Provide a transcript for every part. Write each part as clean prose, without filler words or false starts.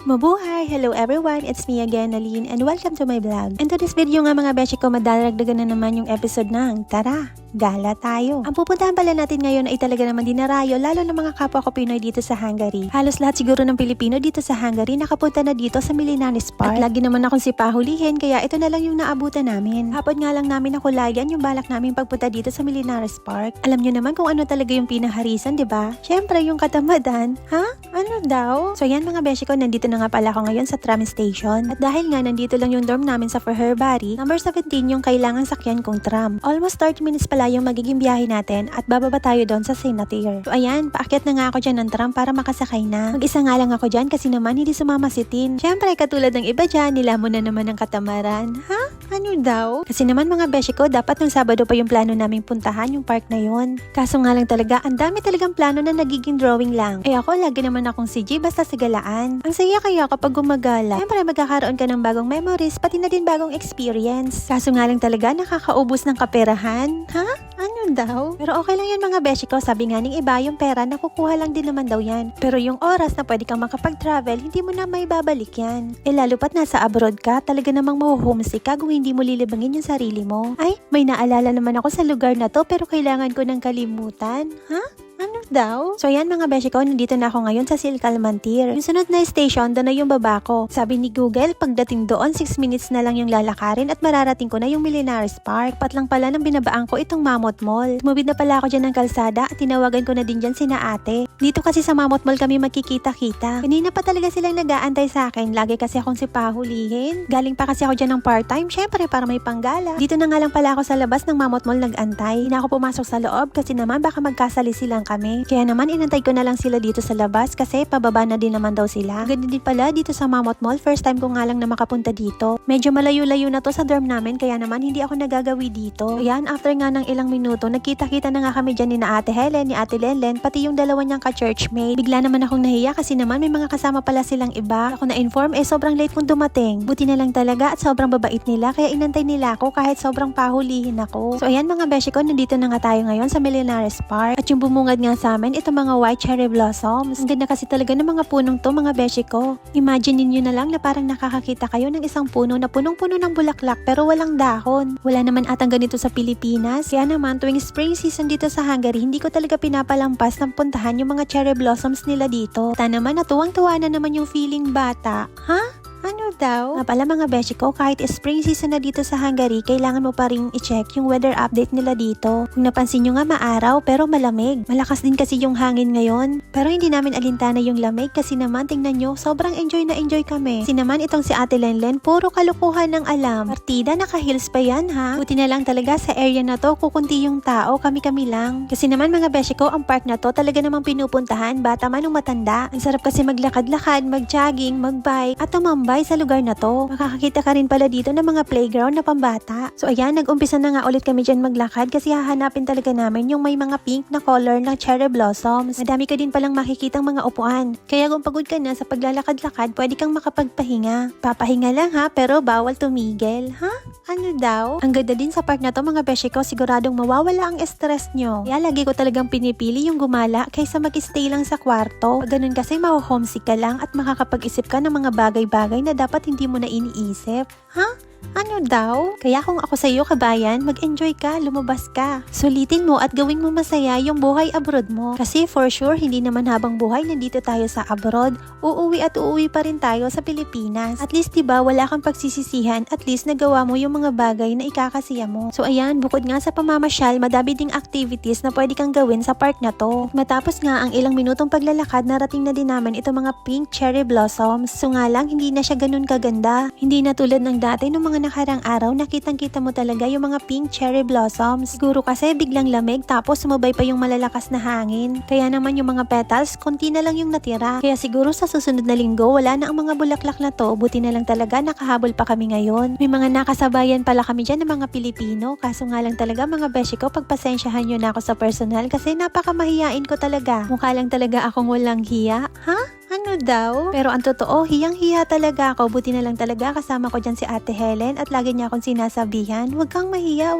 Mabuhay! Hello everyone! It's me again, Aline, and welcome to my vlog. And to this video nga mga beshi ko, madaragdagan na naman yung episode ng Tara! Gala tayo! Ang pupuntahan pala natin ngayon ay talaga naman dinarayo, lalo na mga kapwa ko Pinoy dito sa Hungary. Halos lahat siguro ng Pilipino dito sa Hungary nakapunta na dito sa Milinaris Park. At lagi naman akong sipahulihin, kaya ito na lang yung naabutan namin. Hapon nga lang namin nakulayan yung balak namin pagpunta dito sa Milinaris Park. Alam nyo naman kung ano talaga yung pinaharisan, di ba? Syempre yung katamadan. Ha? Ano daw? So yan mga beshi ko, nandito na nga pala ako ngayon sa tram station. At dahil nga nandito lang yung dorm namin sa Fehérvári, number 17 yung kailangan sakyan kong tram. Almost 30 minutes pala yung magiging biyahe natin at bababa tayo doon sa Senator. So ayan, paakyat na nga ako dyan ng tram para makasakay na. Mag-isa nga lang ako dyan kasi naman hindi sumama si Tin. Syempre katulad ng iba dyan, nila mo na naman ng katamaran. Ha? Ano daw? Kasi naman mga beshi ko, dapat nung Sabado pa yung plano naming puntahan yung park na yun. Kaso nga lang talaga, ang dami talagang plano na nagiging drawing lang. Eh ako, lagi naman akong CG basta sa galaan. Ang saya kaya kapag gumagala. Syempre magkakaroon ka ng bagong memories, pati na din bagong experience. Kaso nga lang talaga, nakakaubos ng kaperahan. Ha? Ano daw? Pero okay lang yan mga beshi ko, sabi nga ning iba, yung pera nakukuha lang din naman daw yan. Pero yung oras na pwede kang makapag-travel, hindi mo na may babalik yan. Eh lalo pat nasa abroad ka, talaga namang mahuhomesick ka kung hindi mo lilibangin yung sarili mo. Ay, may naalala naman ako sa lugar na to pero kailangan ko ng kalimutan. Ha? Ano daw? So yan mga beshi ko, nandito na ako ngayon sa Silkalmantir. Yung sunod na station, doon na yung baba ko. Sabi ni Google, pagdating doon, 6 minutes na lang yung lalakarin at mararating ko na yung Milinaris Park. Pat lang pala nang binabaan ko itong Mammoth Mall. Tumubid na pala ako dyan ng kalsada at tinawagan ko na din dyan sina ate. Dito kasi sa Mammoth Mall kami magkikita-kita. Kanina pa talaga silang nag-aantay sa akin. Lagi kasi akong sipahulihin. Galing pa kasi ako dyan ng part-time, syempre para may panggala. Dito na nga lang pala ako sa labas ng Mammoth Mall nag-antay. Hindi na ako pumasok sa loob kasi naman baka magkasali silang kami. Kaya naman inantay ko na lang sila dito sa labas kasi pababa na din naman daw sila. Ganda din pala dito sa Mammoth Mall. First time ko nga lang na makapunta dito. Medyo malayo-layo na to sa dorm namin kaya naman hindi ako nagagawi dito. Ayan, after nga ng ilang minuto, nagkita-kita na nga kami dyan ni na Ate Helen, ni Ate Lenlen, pati yung dalawa niyang ka-churchmate. Bigla naman akong nahiya kasi naman may mga kasama pala silang iba. Ako na-inform sobrang late kong dumating. Buti na lang talaga at sobrang babait nila kaya inantay nila ako kahit sobrang pahulihin ako. So ayan mga beshi ko, nandito na nga tayo ngayon sa Milinaris Park. At yung bumungad nga sa amin, ito mga white cherry blossoms. Ang ganda kasi talaga ng mga punong to mga beshi ko. Imagine niyo na lang na parang nakakakita kayo ng isang puno na punong-puno ng bulaklak pero walang dahon. Wala naman atang ganito sa Pilipinas. Kaya naman tuwing spring season dito sa Hungary, hindi ko talaga pinapalampas ng puntahan yung mga cherry blossoms nila dito. Ta naman natuwang-tuwa na naman yung feeling bata. Ha? Ano daw? Nga pala mga beshi ko, kahit spring season na dito sa Hungary, kailangan mo pa rin i-check yung weather update nila dito. Kung napansin nyo nga maaraw pero malamig. Malakas din kasi yung hangin ngayon. Pero hindi namin alintana yung lamig kasi naman tingnan nyo, sobrang enjoy na enjoy kami. Kasi naman itong si Ate Lenlen, puro kalukuhan ng alam. Partida, naka-heels pa yan ha. Buti na lang talaga sa area na to, kukunti yung tao, kami-kami lang. Kasi naman mga beshi ko, ang park na to talaga namang pinupuntahan, bata man o matanda. Ang sarap kasi maglakad-lakad, mag-jogging, mag-bike, at tumambay sa lugar na to. Makakakita ka rin pala dito ng mga playground na pambata. So ayan, nag-umpisa na nga ulit kami dyan maglakad kasi hahanapin talaga namin yung may mga pink na color ng cherry blossoms. Madami ka din palang makikitang mga upuan. Kaya kung pagod ka na sa paglalakad-lakad, pwede kang makapagpahinga. Papahinga lang ha, pero bawal tumigil. Ha? Ano daw? Ang ganda din sa park na to mga beshi ko, siguradong mawawala ang stress nyo. Kaya lagi ko talagang pinipili yung gumala kaysa mag-stay lang sa kwarto. Pag ganun kasi maho-homesick ka lang at makakapag-isip ka ng mga bagay-bagay na dapat hindi mo na iniisip. Ha? Ano daw? Kaya kung ako sa iyo kabayan, mag-enjoy ka, lumabas ka. Sulitin mo at gawing mo masaya yung buhay abroad mo. Kasi for sure, hindi naman habang buhay nandito tayo sa abroad, uuwi at uuwi pa rin tayo sa Pilipinas. At least diba, wala kang pagsisisihan, at least nagawa mo yung mga bagay na ikakasiya mo. So ayan, bukod nga sa pamamasyal, madami ding activities na pwede kang gawin sa park na to. Matapos nga ang ilang minutong paglalakad, narating na din namin ito mga pink cherry blossoms. So nga lang, hindi na siya ganun kaganda. Hindi na tulad ng dati ng mga nakarang araw, nakitang-kita mo talaga yung mga pink cherry blossoms. Siguro kasi biglang lamig tapos sumabay pa yung malalakas na hangin. Kaya naman yung mga petals, konti na lang yung natira. Kaya siguro sa susunod na linggo, wala na ang mga bulaklak na to. Buti na lang talaga nakahabol pa kami ngayon. May mga nakasabayan pala kami dyan ng mga Pilipino. Kaso nga lang talaga mga beshi ko, pagpasensyahan nyo na ako sa personal kasi napakamahiyain ko talaga. Mukha lang talaga akong walang hiya. Ha? Ano daw? Pero ang totoo, hiyang-hiya talaga ako. Buti na lang talaga kasama ko dyan si Ate Helen at lagi niya akong sinasabihan, huwag kang mahiya,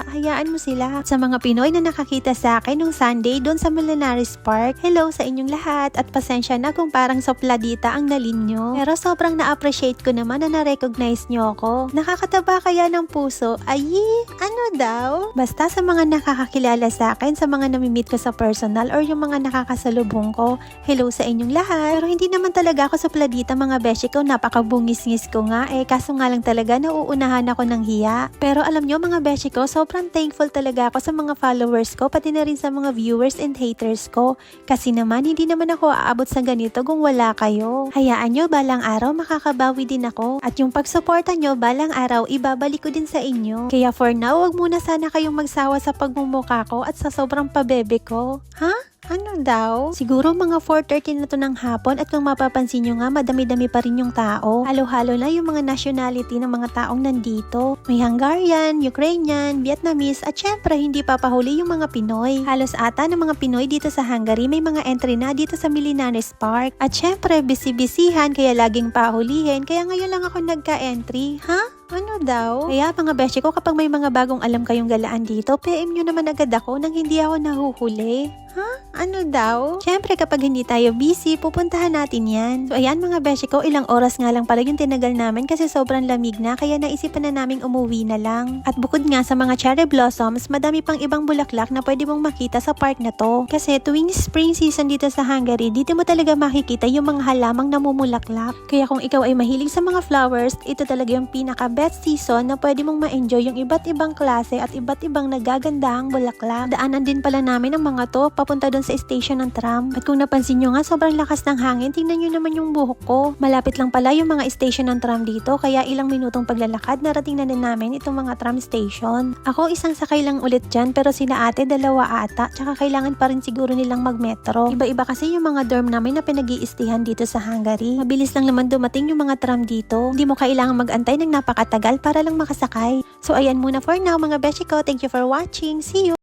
hayaan mo sila. At sa mga Pinoy na nakakita sa akin nung Sunday doon sa Millionaires Park, hello sa inyong lahat at pasensya na kung parang sopladita ang nalin nyo. Pero sobrang na-appreciate ko naman na na-recognize nyo ako. Nakakataba kaya ng puso? Ay, ano daw? Basta sa mga nakakakilala sa akin, sa mga namimit ko sa personal or yung mga nakakasalubong ko, hello sa inyong lahat. Pero hindi naman talaga ako sopladita mga beshi ko, napakabungis-ngis ko nga kaso nga lang talaga nauunahan ako ng hiya. Pero alam nyo mga beshi ko, sobrang thankful talaga ako sa mga followers ko, pati na rin sa mga viewers and haters ko. Kasi naman, hindi naman ako aabot sa ganito kung wala kayo. Hayaan nyo, balang araw makakabawi din ako. At yung pagsuporta nyo, balang araw, ibabalik ko din sa inyo. Kaya for now, wag muna sana kayong magsawa sa pagmumukha ko at sa sobrang pabebe ko. Ha? Ano daw? Siguro mga 4:30 na to ng hapon at kung mapapansin nyo nga, madami-dami pa rin yung tao. Halo-halo na yung mga nationality ng mga taong nandito. May Hungarian, Ukrainian, Vietnamese at syempre hindi papahuli yung mga Pinoy. Halos ata ng mga Pinoy dito sa Hungary may mga entry na dito sa Millionaires Park. At syempre busy-busyhan kaya laging pahulihin kaya ngayon lang ako nagka-entry. Ha? Ano daw? Kaya mga beshi ko, kapag may mga bagong alam kayong galaan dito, PM nyo naman agad ako nang hindi ako nahuhuli. Ha? Ano daw? Siyempre kapag hindi tayo busy, pupuntahan natin yan. So ayan mga beshi ko, ilang oras nga lang pala yung tinagal namin kasi sobrang lamig na kaya naisipan na naming umuwi na lang. At bukod nga sa mga cherry blossoms, madami pang ibang bulaklak na pwede mong makita sa park na to. Kasi tuwing spring season dito sa Hungary, dito mo talaga makikita yung mga halamang namumulaklak. Kaya kung ikaw ay mahilig sa mga flowers, ito talaga yung pinaka-best season na pwede mong ma-enjoy yung iba't ibang klase at iba't ibang nagagandahang bulaklak. Daanan din pala namin ang mga to papunta doon sa station ng tram. At kung napansin nyo nga, sobrang lakas ng hangin. Tingnan nyo naman yung buhok ko. Malapit lang pala yung mga station ng tram dito, kaya ilang minutong paglalakad, narating na din namin itong mga tram station. Ako isang sakay lang ulit dyan, pero sina ate dalawa ata, tsaka kailangan pa rin siguro nilang mag-metro. Iba-iba kasi yung mga dorm namin na pinag-iistihan dito sa Hungary. Mabilis lang naman dumating yung mga tram dito. Hindi mo kailangan mag-antay ng napakatagal para lang makasakay. So ayan muna for now mga beshi ko. Thank you for watching. See you!